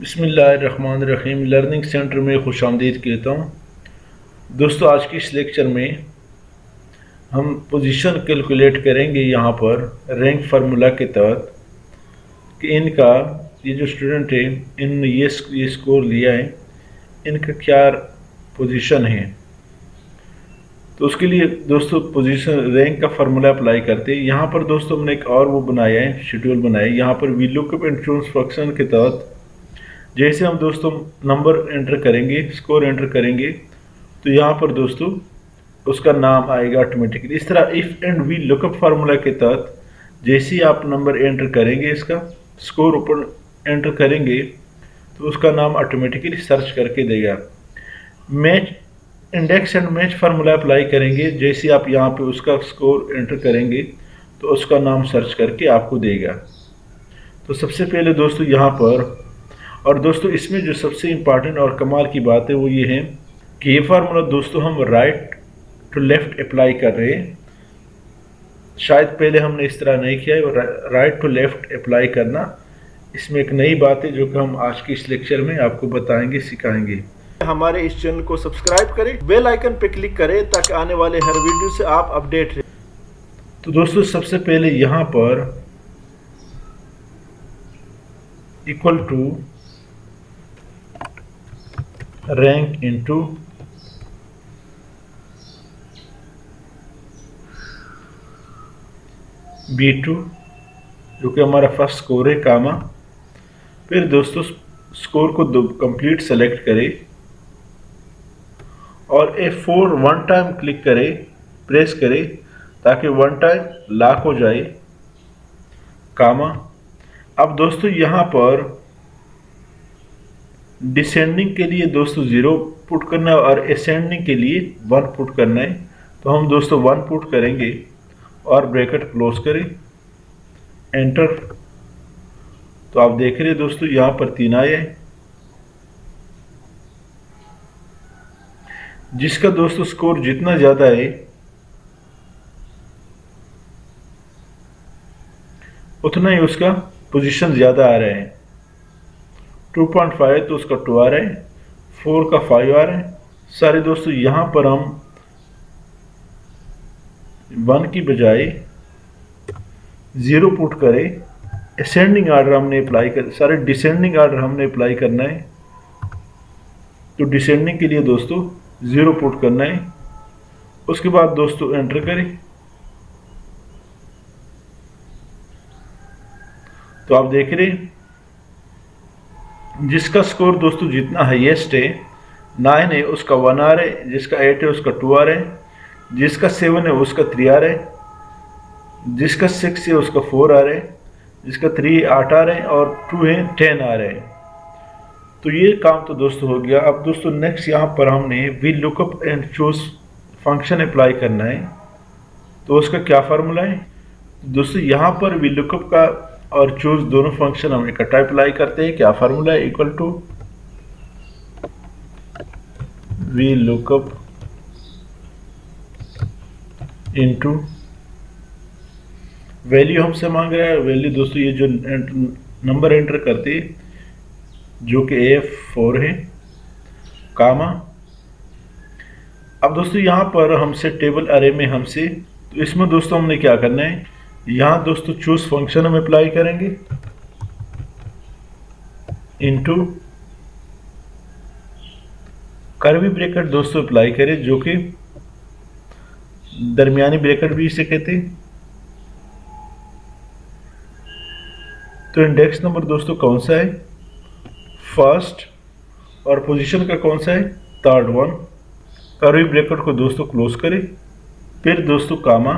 बिस्मिल्लाहिर्रहमानिर्रहीम। Learning centre में खुशामदीद कहता हूँ। दोस्तों, आज के इस लेक्चर में हम पोजीशन कैलकुलेट करेंगे यहाँ पर रैंक फार्मूला के तहत कि इनका ये जो स्टूडेंट है इन्होंने ये स्कोर लिया है, इनका क्या पोजीशन है। तो उसके लिए दोस्तों पोजीशन रैंक का फार्मूला अप्लाई करते हैं। यहाँ पर दोस्तों हमने एक और वो बनाया है, शेड्यूल बनाया है। यहाँ पर V lookup and choose function के तहत जैसे हम दोस्तों नंबर एंटर करेंगे, स्कोर एंटर करेंगे, तो यहाँ पर दोस्तों उसका नाम आएगा ऑटोमेटिकली। इस तरह if and V lookup formula के तहत जैसे ही आप नंबर एंटर करेंगे, इसका स्कोर ऊपर एंटर करेंगे, तो उसका नाम ऑटोमेटिकली सर्च करके देगा। Match index and match formula apply करेंगे, जैसे आप यहाँ पे उसका स्कोर एंटर करेंगे तो उसका नाम सर्च करके आपको देगा। तो सबसे पहले दोस्तों यहाँ पर, और दोस्तों इसमें जो सबसे इम्पॉर्टेंट और कमाल की बात है वो ये है कि ये फार्मूला दोस्तों हम राइट टू लेफ़्ट अप्लाई कर रहे हैं। शायद पहले हमने इस तरह नहीं किया है। राइट टू लेफ़्ट अप्लाई करना इसमें एक नई बात है जो कि हम आज के इस लेक्चर में आपको बताएंगे, सिखाएंगे। हमारे इस चैनल को सब्सक्राइब करें, बेल आइकन पे क्लिक करें ताकि आने वाले हर वीडियो से आप अपडेट रहें। तो दोस्तों सबसे पहले यहाँ पर equal to rank into B2 जो कि हमारा फर्स्ट स्कोर है, कामा। फिर दोस्तों स्कोर को कंप्लीट सेलेक्ट करें और F4 वन टाइम क्लिक करें, प्रेस करें ताकि वन टाइम लॉक हो जाए, कामा। अब दोस्तों यहाँ पर डिसेंडिंग के लिए दोस्तों 0 पुट करना है और असेंडिंग के लिए 1 पुट करना है। तो हम दोस्तों 1 पुट करेंगे और ब्रैकेट क्लोज करें, एंटर। तो आप देख रहे हैं दोस्तों यहाँ पर 3 आए हैं। जिसका दोस्तों स्कोर जितना ज़्यादा है उतना ही उसका पोजीशन ज़्यादा आ रहा है। 2.5 तो उसका 2 आ रहा है, 4 का 5 आ रहा है। सारे दोस्तों यहाँ पर हम 1 की बजाय 0 पुट करें। असेंडिंग आर्डर हमने अप्लाई कर, सारे डिसेंडिंग आर्डर हमने अप्लाई करना है। तो डिसेंडिंग के लिए दोस्तों 0 पुट करना है। उसके बाद दोस्तों एंटर करें। तो आप देख रहे हैं जिसका स्कोर दोस्तों जितना हाईएस्ट है, 9 है उसका 1 आ रहा है, जिसका 8 है उसका 2 आ रहा है, जिसका 7 है उसका 3 आ रहा है, जिसका 6 है उसका 4 आ रहा है, जिसका 3 8 आ रहे हैं और 2 है 10 आ रहे हैं। तो ये काम तो दोस्तों हो गया। अब दोस्तों नेक्स्ट यहाँ पर हमने V lookup and choose function apply करना है। तो उसका क्या फार्मूला है दोस्तों, यहाँ पर वी लुकअप का और चूज दोनों फंक्शन हम इकट्ठा अप्लाई करते हैं। क्या फार्मूला है, equal to V lookup into value हमसे मांग रहा है। वैल्यू दोस्तों ये जो नंबर एंटर करते हैं जो कि F4 है, कामा। अब दोस्तों यहाँ पर हमसे टेबल अरे में हमसे, तो इसमें दोस्तों हमने क्या करना है, यहाँ दोस्तों चूज फंक्शन हम अप्लाई करेंगे इनटू कर्ली ब्रैकेट दोस्तों अप्लाई करें, जो कि दरमियानी ब्रैकेट भी इसे कहते हैं। तो इंडेक्स नंबर दोस्तों कौन सा है, फर्स्ट, और पोजीशन का कौन सा है, थर्ड वन। कर्ली ब्रैकेट को दोस्तों क्लोज करें, फिर दोस्तों कामा।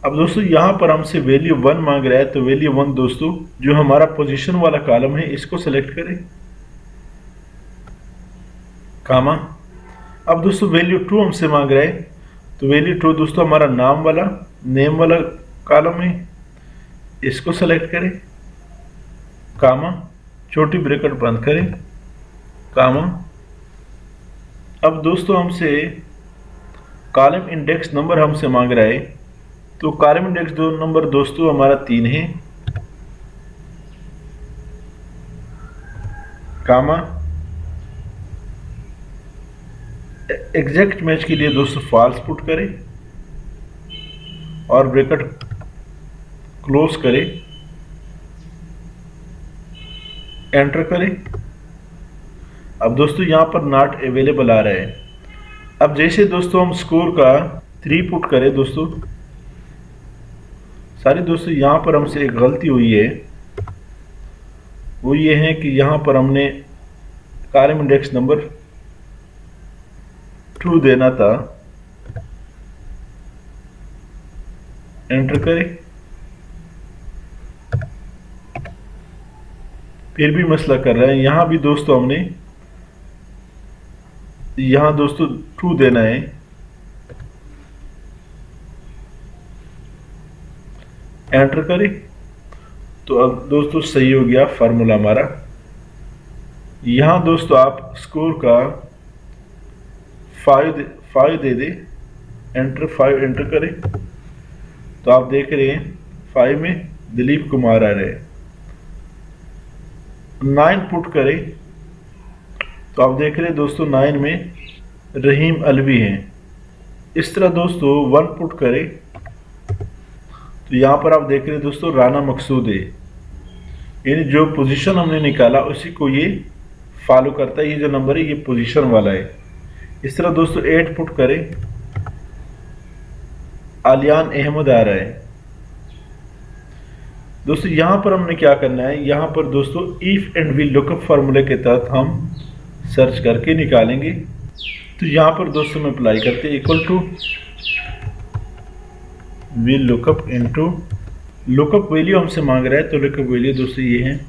अब दोस्तों यहाँ पर हमसे वैल्यू 1 मांग रहा है, तो वैल्यू 1 दोस्तों जो हमारा पोजीशन वाला कॉलम है इसको सेलेक्ट करें, कामा। अब दोस्तों वैल्यू 2 हमसे मांग रहा है, तो वैल्यू 2 दोस्तों हमारा नेम वाला कॉलम है, इसको सेलेक्ट करें, कामा। छोटी ब्रैकेट बंद करें, कामा। अब दोस्तों हमसे कॉलम इंडेक्स नंबर हमसे मांग रहा है, तो कॉलम इंडेक्स नंबर दोस्तों हमारा 3 है। कामा। एग्जैक्ट मैच के लिए दोस्तों फॉल्स पुट करें और ब्रैकेट क्लोज करें, एंटर करें। अब दोस्तों यहां पर नॉट अवेलेबल आ रहा है। अब जैसे दोस्तों हम स्कोर का 3 पुट करें दोस्तों, सारी दोस्तों यहां पर हमसे एक गलती हुई है, वो ये है कि यहां पर हमने कॉलम इंडेक्स नंबर 2 देना था, एंटर करें। फिर भी मसला कर रहा है। यहां भी दोस्तों हमने यहां दोस्तों 2 देना है, एंटर करें। तो अब दोस्तों सही हो गया फार्मूला हमारा। यहां दोस्तों आप स्कोर का 5 दे दे, एंटर 5 एंटर करें। तो आप देख रहे हैं 5 में दिलीप कुमार आ रहे हैं। 9 पुट करें तो आप देख रहे हैं दोस्तों 9 में रहीम अलवी हैं। इस तरह दोस्तों 1 पुट करें तो यहां पर आप देख रहे हैं दोस्तों राना मकसूद है, यानी जो पोजीशन हमने निकाला उसी को ये फॉलो करता है। ये जो नंबर है ये पोजीशन वाला है। इस तरह दोस्तों 8 पुट करें, आलियान अहमद आ रहा है। दोस्तों यहां पर हमने क्या करना है, यहां पर दोस्तों इफ एंड विल लुकअप फार्मूले के तहत हम सर्च करके निकालेंगे। तो यहां पर दोस्तों में अप्लाई करते हैं, equal to V lookup into lookup value हमसे मांग रहा है, तो लुकअप वैल्यू दोस्तों ये है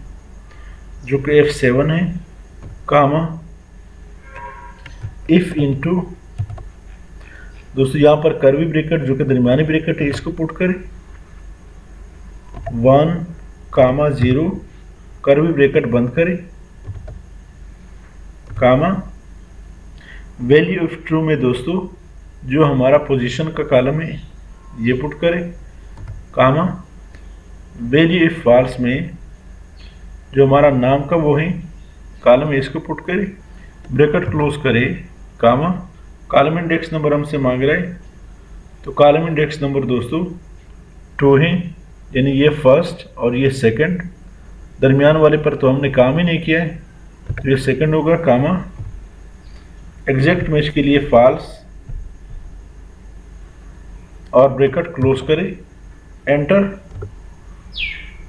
जो कि F7 है, कामा इफ इनटू दोस्तों यहां पर कर्वी ब्रैकेट जो कि दरमियानी ब्रैकेट है इसको पुट करें, 1 कामा 0 कर्वी ब्रैकेट बंद करें, कामा वैल्यू ऑफ ट्रू में दोस्तों जो हमारा पोजीशन का कॉलम है ये पुट करें, कामा वैल्यू ऑफ फॉल्स में जो हमारा नाम का वो है कॉलम है इसको पुट करें, ब्रैकेट क्लोज करें, कामा कॉलम इंडेक्स नंबर हमसे मांग रहा है, तो कॉलम इंडेक्स नंबर दोस्तों 2 है, यानी ये फर्स्ट और ये सेकंड। दरमियान वाले पर तो हमने काम ही नहीं किया है, तो ये सेकंड होगा, कामा एग्जैक्ट मैच के लिए फॉल्स और ब्रैकेट क्लोज करें, एंटर।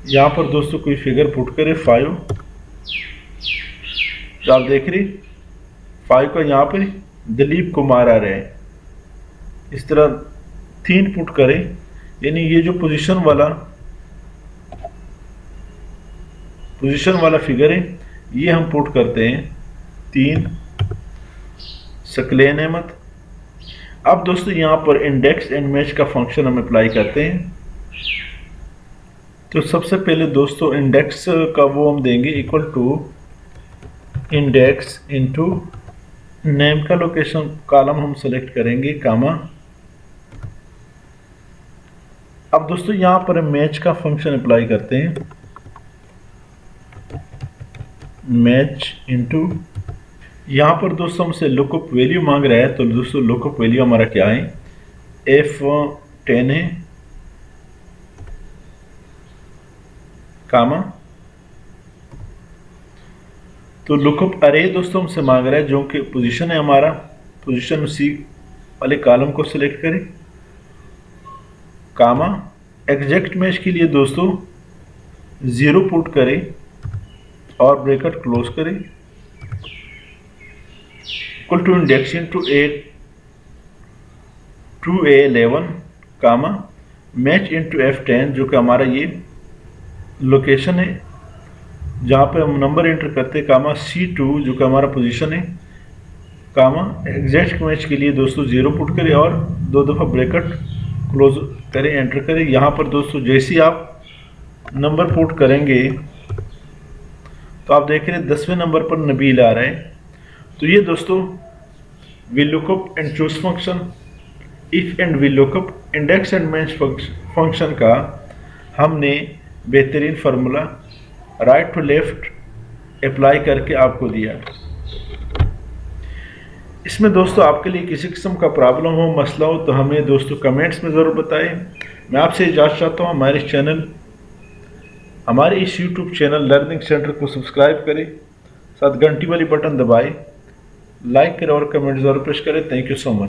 यहां पर दोस्तों कोई फिगर पुट करें 5, तो आप देख रहे 5 का यहां पर दिलीप कुमार आ रहे हैं। इस तरह 3 पुट करें, यानी ये जो पोजीशन वाला फिगर है ये हम पुट करते हैं 3 सकलेन अहमद। अब दोस्तों यहां पर इंडेक्स एंड मैच का फंक्शन हम अप्लाई करते हैं। तो सबसे पहले दोस्तों इंडेक्स का वो हम देंगे equal to index into name का लोकेशन कॉलम हम सेलेक्ट करेंगे, कामा। अब दोस्तों यहां पर मैच का फंक्शन अप्लाई करते हैं, मैच इनटू यहां पर दोस्तों हमसे लुकअप वैल्यू मांग रहा है, तो दोस्तों लुकअप वैल्यू हमारा क्या है, F10 है, कामा। तो लुकअप अरे दोस्तों हमसे मांग रहा है जो कि पोजीशन है हमारा, पोजीशन उसी वाले कॉलम को सिलेक्ट करें, कामा एग्जैक्ट मैच के लिए दोस्तों 0 पुट करें और ब्रैकेट क्लोज करें, equal to index into 2A11 comma match into F10 जो कि हमारा ये लोकेशन है जहाँ पे हम नंबर एंटर करते हैं, कामा C2 जो कि हमारा पोजीशन है, कामा एग्जैक्ट मैच के लिए दोस्तों 0 पुट करें और 2 दफ़ा ब्रैकेट क्लोज करें, एंटर करें। यहाँ पर दोस्तों जैसे ही आप नंबर पुट करेंगे तो आप देख रहे हैं 10वें नंबर पर नबील आ रहा है। तो ये दोस्तों V lookup and choose function, if and V lookup, index and match function का हमने बेहतरीन formula right to left apply करके आपको दिया। इसमें दोस्तों आपके लिए किसी किस्म का प्रॉब्लम हो, मसला हो, तो हमें दोस्तों कमेंट्स में ज़रूर बताएं। मैं आपसे इजाज़त चाहता हूँ, हमारे इस यूट्यूब चैनल लर्निंग सेंटर को सब्सक्राइब करें, साथ घंटी वाली बटन दबाएं, लाइक करें और कमेंट ज़रूर प्रेस करें। Thank you so much.